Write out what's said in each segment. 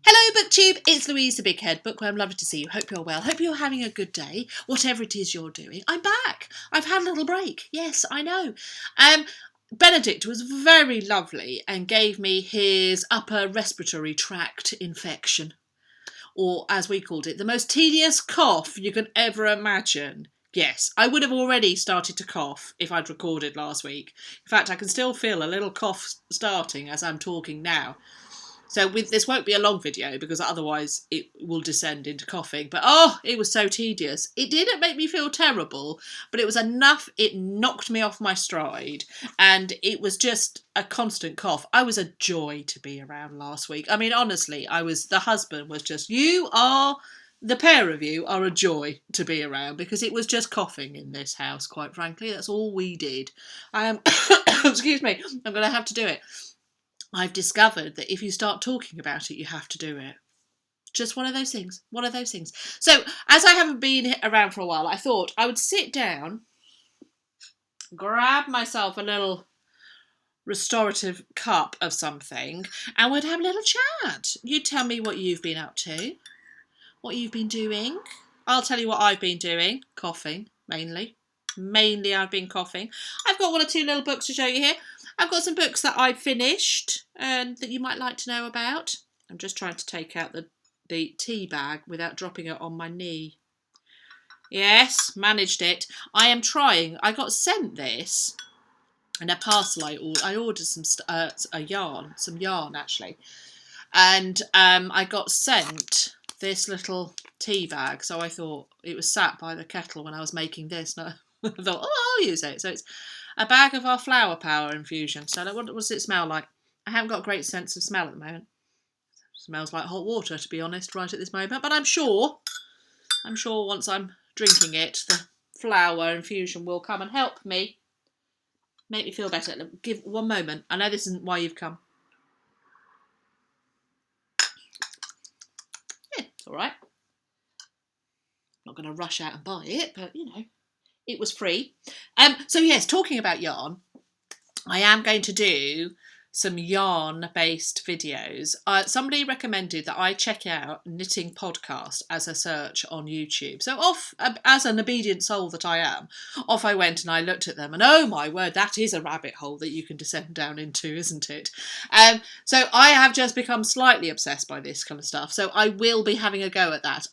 Hello BookTube, it's Louise the Big Head, Bookworm. Lovely to see you. Hope you're well. Hope you're having a good day, whatever it is you're doing. I'm back. I've had a little break. Yes, I know. Benedict was very lovely and gave me his upper respiratory tract infection, or as we called it, the most tedious cough you can ever imagine. Yes, I would have already started to cough if I'd recorded last week. In fact, I can still feel a little cough starting as I'm talking now. So this won't be a long video because otherwise it will descend into coughing. But it was so tedious. It didn't make me feel terrible, but it was enough. It knocked me off my stride and it was just a constant cough. I was a joy to be around last week. I mean, honestly, the husband was just, the pair of you are a joy to be around because it was just coughing in this house, quite frankly. That's all we did. Excuse me, I'm going to have to do it. I've discovered that if you start talking about it, you have to do it. Just one of those things. So, as I haven't been around for a while, I thought I would sit down, grab myself a little restorative cup of something, and we'd have a little chat. You tell me what you've been up to, what you've been doing. I'll tell you what I've been doing. Coughing, mainly. Mainly I've been coughing. I've got one or two little books to show you here. I've got some books that I've finished and that you might like to know about. I'm just trying to take out the tea bag without dropping it on my knee. Yes, managed it. I am trying. I got sent this in a parcel. I ordered some yarn actually. And I got sent this little tea bag. So I thought it was sat by the kettle when I was making this. And I thought, I'll use it. So it's a bag of our flower power infusion. So what does it smell like? I haven't got a great sense of smell at the moment. It smells like hot water, to be honest, right at this moment. But I'm sure once I'm drinking it, the flower infusion will come and help me. Make me feel better. Give one moment. I know this isn't why you've come. Yeah, it's all right. Not going to rush out and buy it, but, it was free. So yes, talking about yarn, I am going to do some yarn-based videos. Somebody recommended that I check out Knitting Podcast as a search on YouTube. So as an obedient soul that I am, off I went and I looked at them and oh my word, that is a rabbit hole that you can descend down into, isn't it? So I have just become slightly obsessed by this kind of stuff. So I will be having a go at that.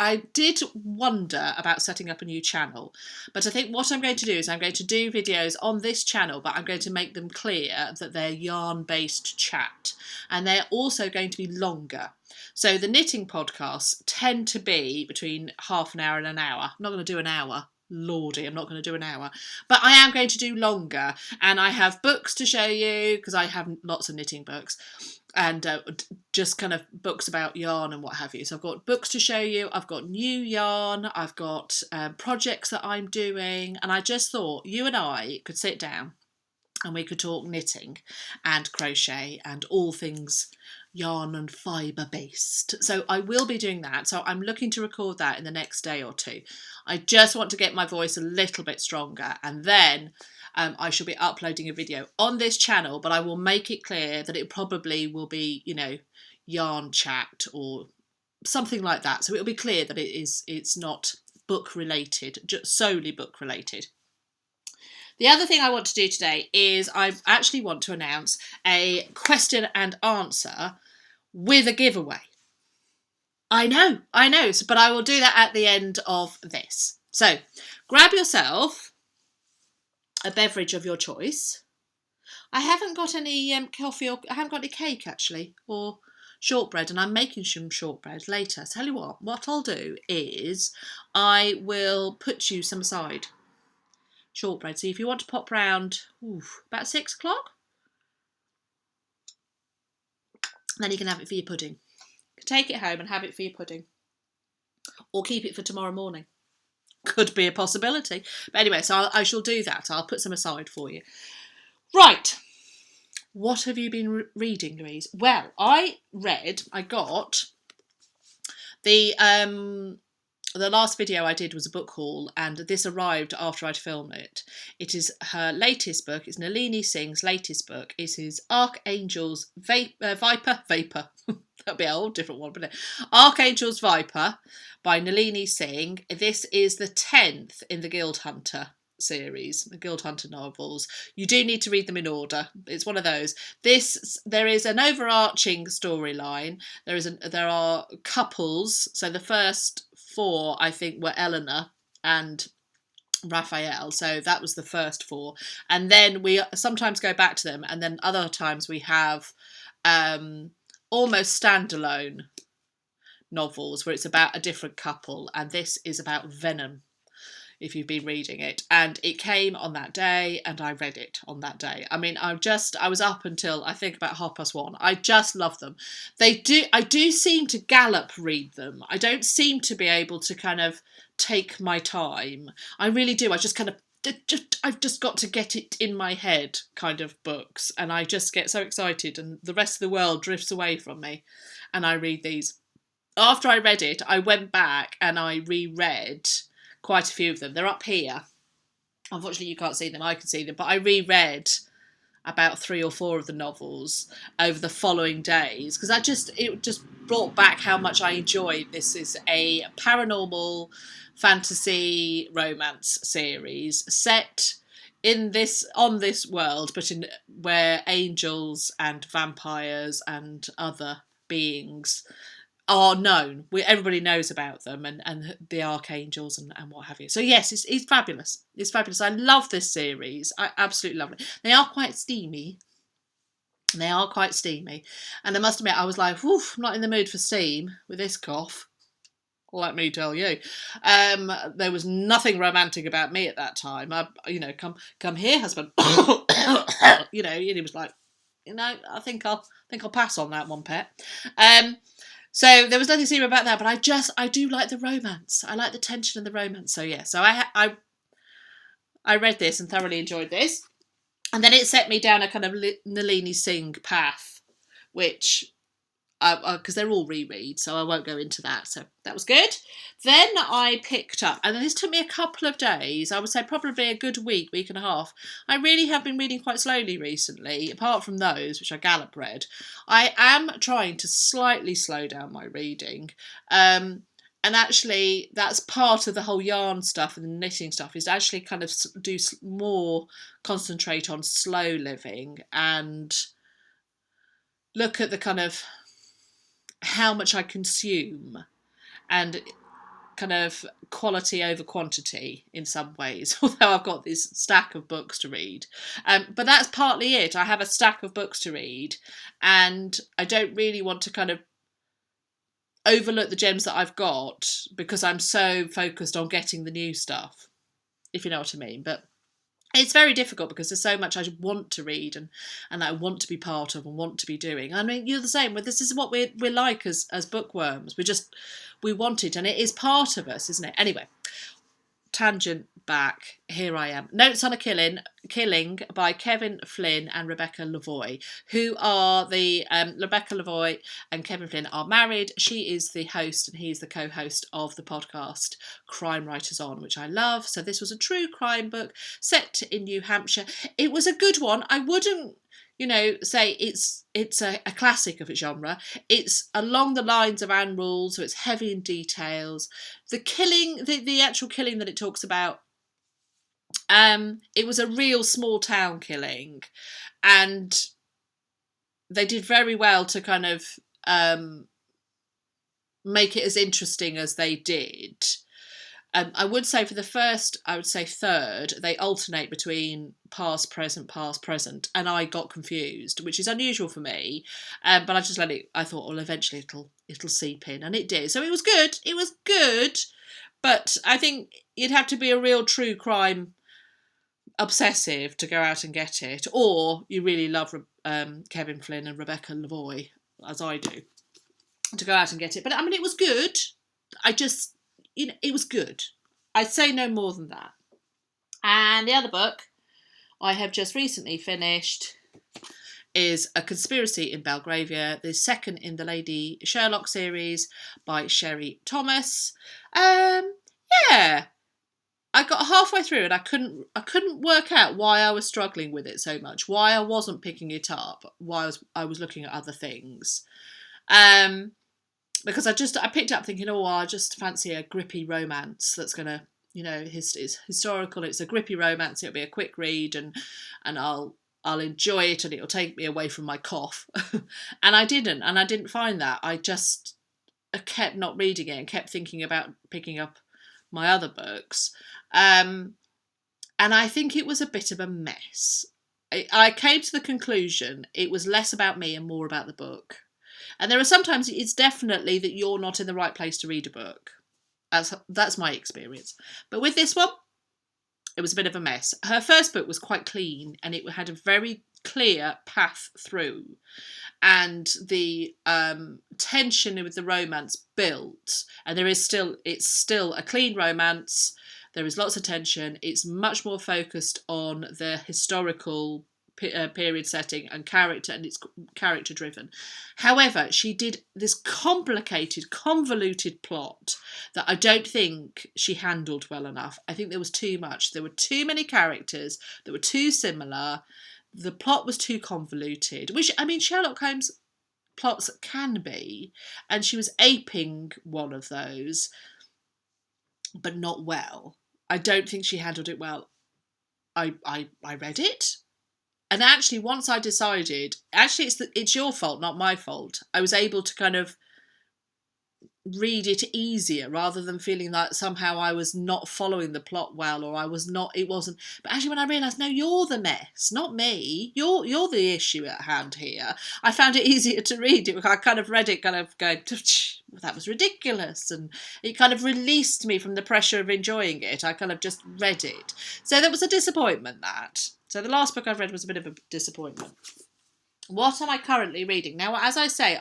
I did wonder about setting up a new channel, but I think what I'm going to do is I'm going to do videos on this channel, but I'm going to make them clear that they're yarn-based chat, and they're also going to be longer. So the knitting podcasts tend to be between half an hour and an hour. I'm not going to do an hour. Lordy, I'm not going to do an hour. But I am going to do longer, and I have books to show you, because I have lots of knitting books. And just kind of books about yarn and what have you. So I've got books to show you, I've got new yarn, I've got projects that I'm doing, and I just thought you and I could sit down and we could talk knitting and crochet and all things yarn and fibre based. So I will be doing that. So I'm looking to record that in the next day or two. I just want to get my voice a little bit stronger, and then I shall be uploading a video on this channel, but I will make it clear that it probably will be, yarn chat or something like that. So it'll be clear that it's not book related, just solely book related. The other thing I want to do today is I actually want to announce a question and answer with a giveaway. I know, but I will do that at the end of this. So grab yourself a beverage of your choice. I haven't got any coffee, or I haven't got any cake actually, or shortbread, and I'm making some shortbread later. Tell you what I'll do is I will put you some aside. Shortbread. So if you want to pop round about 6 o'clock, then you can have it for your pudding. Take it home and have it for your pudding, or keep it for tomorrow morning. Could be a possibility. But anyway, so I shall do that. I'll put some aside for you. Right. What have you been reading, Louise? Well, I got the the last video I did was a book haul, and this arrived after I'd filmed it. It is her latest book. It's Nalini Singh's latest book. It is Archangel's Viper. That'd be a whole different one, wouldn't it? Archangel's Viper by Nalini Singh. This is the 10th in the Guild Hunter series, the Guild Hunter novels. You do need to read them in order. It's one of those. There is an overarching storyline. There are couples. So the first 4, I think, were Eleanor and Raphael. So that was the first 4, and then we sometimes go back to them, and then other times we have almost standalone novels where it's about a different couple, and this is about Venom, if you've been reading it. And it came on that day, and I read it on that day. I mean, I was up until I think about 1:30. I just love them. I do seem to gallop read them. I don't seem to be able to kind of take my time. I really do. I just kind of I've just got to get it in my head kind of books, and I just get so excited, and the rest of the world drifts away from me, and I read these. After I read it, I went back and I reread quite a few of them. They're up here. Unfortunately, you can't see them. I can see them. But I reread about 3 or 4 of the novels over the following days, because it just brought back how much I enjoyed. This is a paranormal fantasy romance series set on this world, but where angels and vampires and other beings are known. Everybody knows about them, and the archangels and what have you. So yes, it's fabulous. It's fabulous. I love this series. I absolutely love it. They are quite steamy. And I must admit, I was like, oof, I'm not in the mood for steam with this cough. Let me tell you. There was nothing romantic about me at that time. Come here, husband. And he was like, I think I'll pass on that one, pet. So there was nothing serious about that, but I do like the romance. I like the tension and the romance. So yeah, so I read this and thoroughly enjoyed this, and then it set me down a kind of Nalini Singh path, which because they're all rereads, so I won't go into that. So that was good. Then I picked up, and this took me a couple of days, I would say probably a good week and a half. I really have been reading quite slowly recently, apart from those, which I gallop read. I am trying to slightly slow down my reading. And actually, that's part of the whole yarn stuff and the knitting stuff, is to actually kind of do more, concentrate on slow living and look at the kind of how much I consume and kind of quality over quantity in some ways, although I've got this stack of books to read. But that's partly it. I have a stack of books to read, and I don't really want to kind of overlook the gems that I've got because I'm so focused on getting the new stuff, if you know what I mean. But it's very difficult because there's so much I want to read and I want to be part of and want to be doing. I mean, you're the same. But this is what we're like as bookworms. We want it, and it is part of us, isn't it? Anyway, tangent back. Here I am. Notes on a Killing by Kevin Flynn and Rebecca Lavoie, who are the Rebecca Lavoie and Kevin Flynn are married. She is the host and he's the co-host of the podcast Crime Writers On, which I love. So this was a true crime book set in New Hampshire. It was a good one. I wouldn't say it's a classic of its genre. It's along the lines of Anne Rule, so it's heavy in details. The killing, the actual killing that it talks about, it was a real small town killing, and they did very well to kind of make it as interesting as they did. I would say for the first, I would say third, they alternate between past, present, and I got confused, which is unusual for me. But I just let it. I thought, well, eventually it'll seep in, and it did. So it was good. It was good, but I think you'd have to be a real true crime obsessive to go out and get it, or you really love Kevin Flynn and Rebecca Lavoie, as I do, to go out and get it. But I mean, it was good. It was good. I'd say no more than that. And the other book I have just recently finished is A Conspiracy in Belgravia, the second in the Lady Sherlock series by Sherry Thomas. Yeah, I got halfway through and I couldn't work out why I was struggling with it so much, why I wasn't picking it up, why I was looking at other things. Because I picked it up thinking, oh, I just fancy a grippy romance that's gonna, it's historical. It's a grippy romance. It'll be a quick read, and I'll enjoy it, and it'll take me away from my cough. And I didn't find that. I kept not reading it and kept thinking about picking up my other books. And I think it was a bit of a mess. I came to the conclusion it was less about me and more about the book. And there are sometimes it's definitely that you're not in the right place to read a book. That's my experience. But with this one, it was a bit of a mess. Her first book was quite clean and it had a very clear path through. And the tension with the romance built. And it's still a clean romance. There is lots of tension. It's much more focused on the historical period setting and character, and it's character driven. However, she did this complicated, convoluted plot that I don't think she handled well enough. I think there was too much. There were too many characters that were too similar. The plot was too convoluted, which, I mean, Sherlock Holmes plots can be, and she was aping one of those, but not well. I don't think she handled it well. I read it. And actually, once I decided, it's your fault, not my fault. I was able to kind of read it easier rather than feeling like somehow I was not following the plot well, or it wasn't. But actually, when I realised, no, you're the mess, not me. You're the issue at hand here. I found it easier to read it. I kind of read it, kind of going, that was ridiculous, and it kind of released me from the pressure of enjoying it. I kind of just read it. So that was a disappointment, that. So the last book I've read was a bit of a disappointment. What am I currently reading? Now, as I say,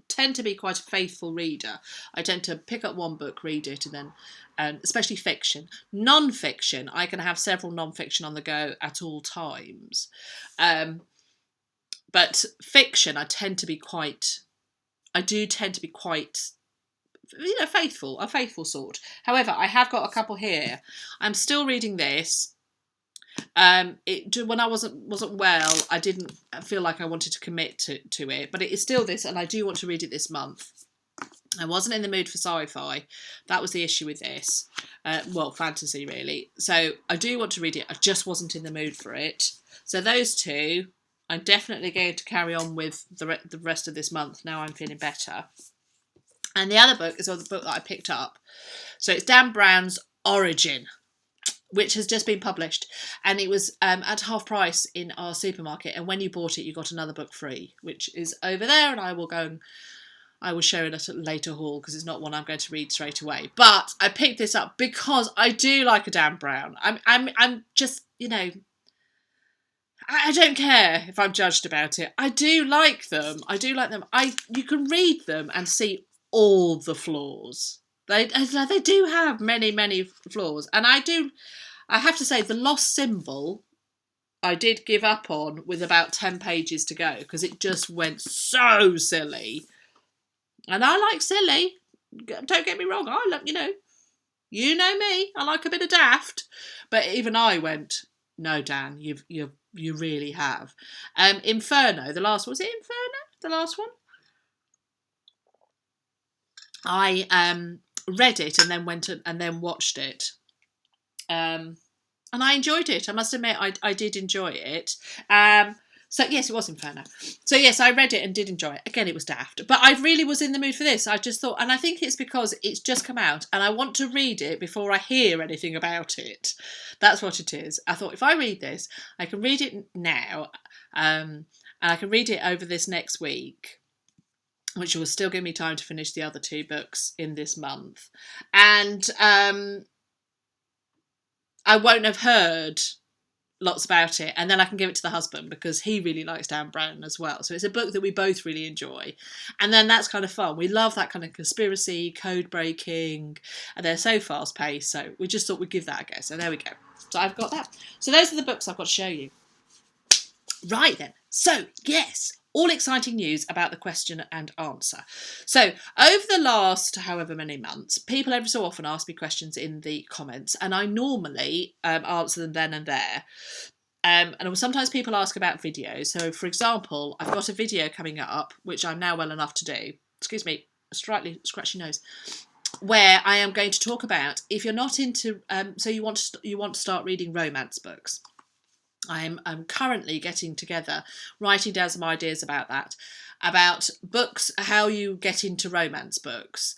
tend to be quite a faithful reader. I tend to pick up one book, read it, and then, especially fiction. Non-fiction, I can have several non-fiction on the go at all times. But fiction, I do tend to be quite, faithful, a faithful sort. However, I have got a couple here. I'm still reading this. When I wasn't well, I didn't feel like I wanted to commit to it, but it is still this, and I do want to read it this month. I wasn't in the mood for sci-fi. That was the issue with this. Fantasy, really. So I do want to read it. I just wasn't in the mood for it. So those two, I'm definitely going to carry on with the rest of this month. Now I'm feeling better. And the other book is the book that I picked up. So it's Dan Brown's Origin, which has just been published, and it was at half price in our supermarket, and when you bought it you got another book free, which is over there, and I will show it at a later haul because it's not one I'm going to read straight away. But I picked this up because I do like a Dan Brown. I'm just, I don't care if I'm judged about it. I do like them. You can read them and see all the flaws. They do have many, many flaws. And I have to say, The Lost Symbol, I did give up on with about 10 pages to go because it just went so silly. And I like silly. Don't get me wrong. I love, you know me. I like a bit of daft. But even I went, no, Dan, you really have. Inferno, the last one. Was it Inferno? The last one? I read it and then went and then watched it, and I enjoyed it. I must admit, I did enjoy it. So yes, it was Inferno. So yes, I read it and did enjoy it. Again, it was daft, but I really was in the mood for this. I just thought, and I think it's because it's just come out, and I want to read it before I hear anything about it. That's what it is. I thought if I read this, I can read it now, and I can read it over this next week, which will still give me time to finish the other two books in this month. And I won't have heard lots about it. And then I can give it to the husband because he really likes Dan Brown as well. So it's a book that we both really enjoy. And then that's kind of fun. We love that kind of conspiracy, code breaking, and they're so fast paced. So we just thought we'd give that a go. So there we go. So I've got that. So those are the books I've got to show you. Right then, So, yes, all exciting news about the question and answer. So, over the last however many months, people every so often ask me questions in the comments, and I normally answer them then and there. And sometimes people ask about videos. So, for example, I've got a video coming up, which I'm now well enough to do. Excuse me, a slightly scratchy nose. Where I am going to talk about if you're not into, so you want to start reading romance books. I'm currently getting together, writing down some ideas about that, about books, how you get into romance books,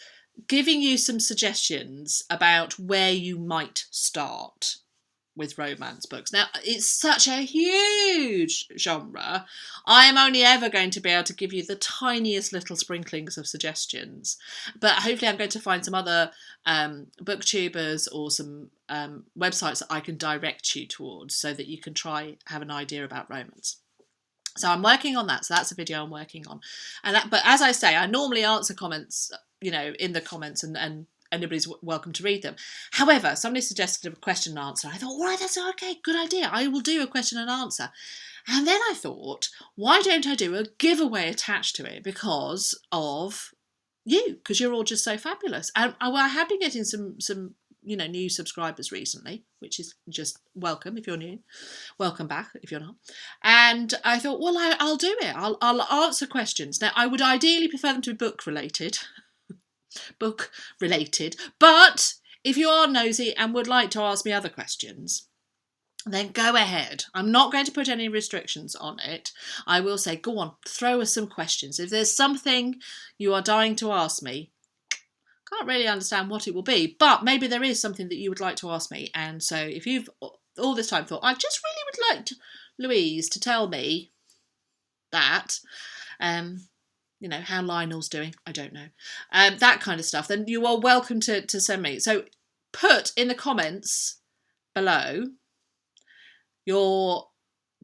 giving you some suggestions about where you might start with romance books. Now, it's such a huge genre. I am only ever going to be able to give you the tiniest little sprinklings of suggestions, but hopefully I'm going to find some other booktubers or some websites that I can direct you towards so that you can have an idea about romance. So I'm working on that. So that's a video I'm working on. But as I say, I normally answer comments, in the comments and anybody's welcome to read them. However, somebody suggested a question and answer. I thought, well, that's okay, good idea. I will do a question and answer. And then I thought, why don't I do a giveaway attached to it because of you? Because you're all just so fabulous. And I have been getting some new subscribers recently, which is just welcome if you're new. Welcome back if you're not. And I thought, well, I'll do it. I'll answer questions. Now, I would ideally prefer them to be book related, but if you are nosy and would like to ask me other questions, then go ahead. I'm not going to put any restrictions on it. I will say, go on, throw us some questions. If there's something you are dying to ask me, can't really understand what it will be, but maybe there is something that you would like to ask me. And so if you've all this time thought, I just really would like Louise to tell me that, how Lionel's doing, I don't know, that kind of stuff, then you are welcome to send me. So put in the comments below your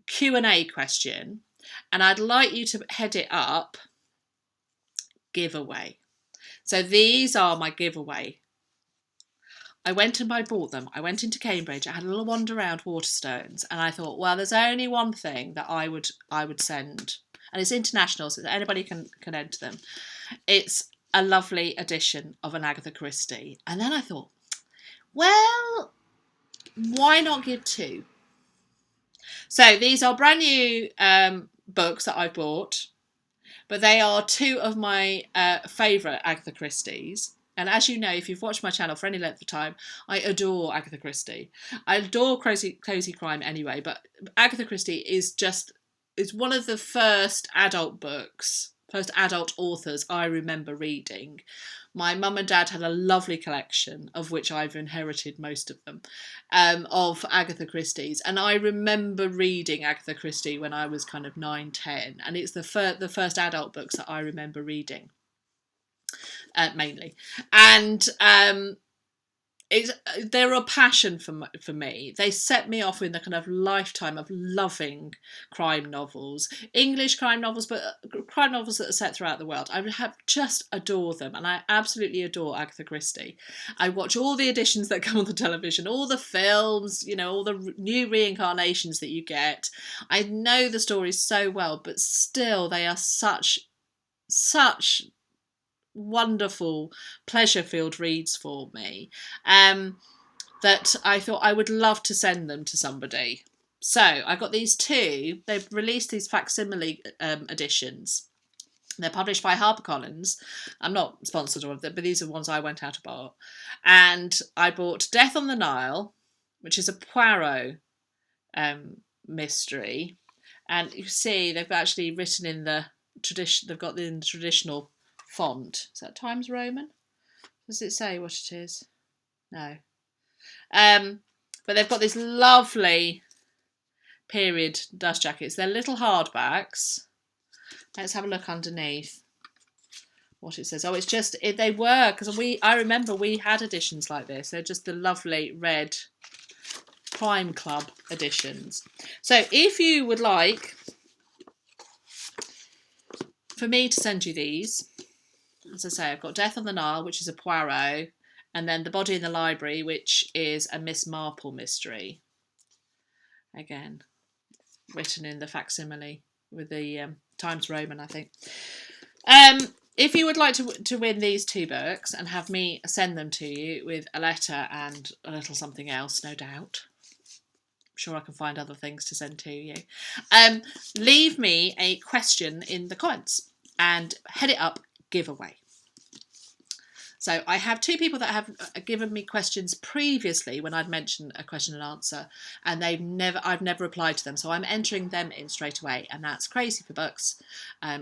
Q&A question, and I'd like you to head it up giveaway. So these are my giveaway. I went and I bought them. I went into Cambridge. I had a little wander around Waterstones, and I thought, well, there's only one thing that I would send, and it's international, so anybody can enter them. It's a lovely edition of an Agatha Christie. And then I thought, well, why not give two? So these are brand new books that I bought, but they are two of my favourite Agatha Christies. And as you know, if you've watched my channel for any length of time, I adore Agatha Christie. I adore cozy crime anyway, but Agatha Christie is one of the first adult authors I remember reading. My mum and dad had a lovely collection, of which I've inherited most of them, of Agatha Christie's. And I remember reading Agatha Christie when I was kind of 9, 10. And it's the first adult books that I remember reading, mainly. And they're a passion for me. They set me off in the kind of lifetime of loving crime novels, English crime novels, but crime novels that are set throughout the world. I just adore them, and I absolutely adore Agatha Christie. I watch all the editions that come on the television, all the films, all the new reincarnations that you get. I know the stories so well, but still they are such wonderful pleasure-filled reads for me, that I thought I would love to send them to somebody. So I got these two. They've released these facsimile editions. They're published by HarperCollins. I'm not sponsored or anything, but these are ones I went out to buy. And I bought Death on the Nile, which is a Poirot mystery. And you see they've actually written in the tradition. They've got in the traditional font. Is that Times Roman? Does it say what it is? No. But they've got these lovely period dust jackets. They're little hardbacks. Let's have a look underneath what it says. Oh, it's just, they were, because I remember we had editions like this. They're just the lovely red Crime Club editions. So if you would like for me to send you these, as I say, I've got Death on the Nile, which is a Poirot, and then The Body in the Library, which is a Miss Marple mystery. Again, written in the facsimile with the Times Roman, I think. If you would like to win these 2 books and have me send them to you with a letter and a little something else, no doubt. I'm sure I can find other things to send to you. Leave me a question in the comments and head it up giveaway. So I have 2 people that have given me questions previously when I'd mentioned a question and answer, and I've never replied to them. So I'm entering them in straight away, and that's Crazy for Books.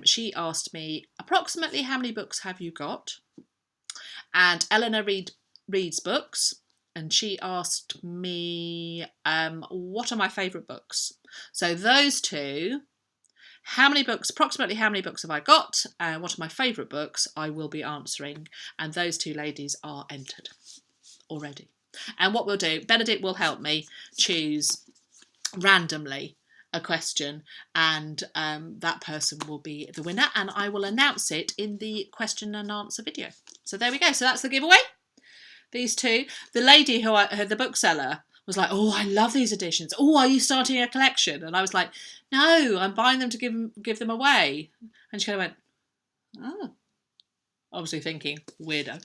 She asked me approximately how many books have you got, and Eleanor reads books, and she asked me what are my favourite books. So those 2. Approximately how many books have I got? What are my favourite books? I will be answering. And those 2 ladies are entered already. And what we'll do, Benedict will help me choose randomly a question, and that person will be the winner, and I will announce it in the question and answer video. So there we go. So that's the giveaway. These 2. The lady the bookseller, was like, oh, I love these editions. Oh, are you starting a collection? And I was like, no, I'm buying them to give them away. And she kind of went, oh, obviously thinking weirdo.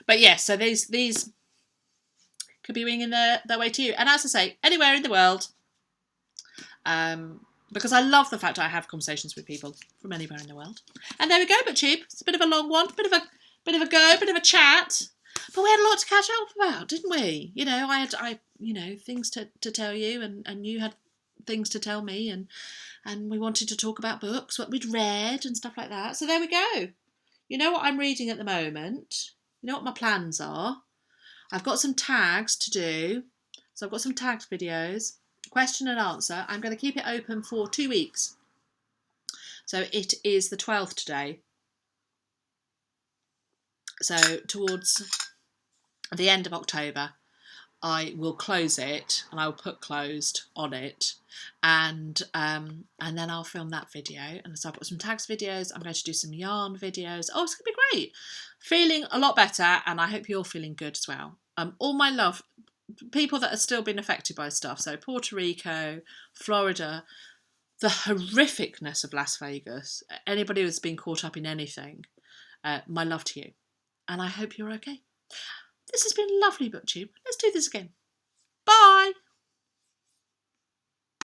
But yes, so these could be winging their way to you. And as I say, anywhere in the world, because I love the fact I have conversations with people from anywhere in the world. And there we go, BookTube. It's a bit of a long one, bit of a chat. But we had a lot to catch up about, didn't we? You know, I had things to tell you, and you had things to tell me, and we wanted to talk about books, what we'd read and stuff like that. So there we go. You know what I'm reading at the moment. You know what my plans are. I've got some tags to do. So I've got some tagged videos, question and answer. I'm going to keep it open for 2 weeks. So it is the 12th today. So towards the end of October, I will close it, and I will put closed on it, and then I'll film that video. And so I've got some tags videos. I'm going to do some yarn videos. Oh, it's going to be great. Feeling a lot better, and I hope you're feeling good as well. All my love, people that have still been affected by stuff. So Puerto Rico, Florida, the horrificness of Las Vegas. Anybody who's been caught up in anything, my love to you. And I hope you're okay. This has been lovely, BookTube. Let's do this again. Bye.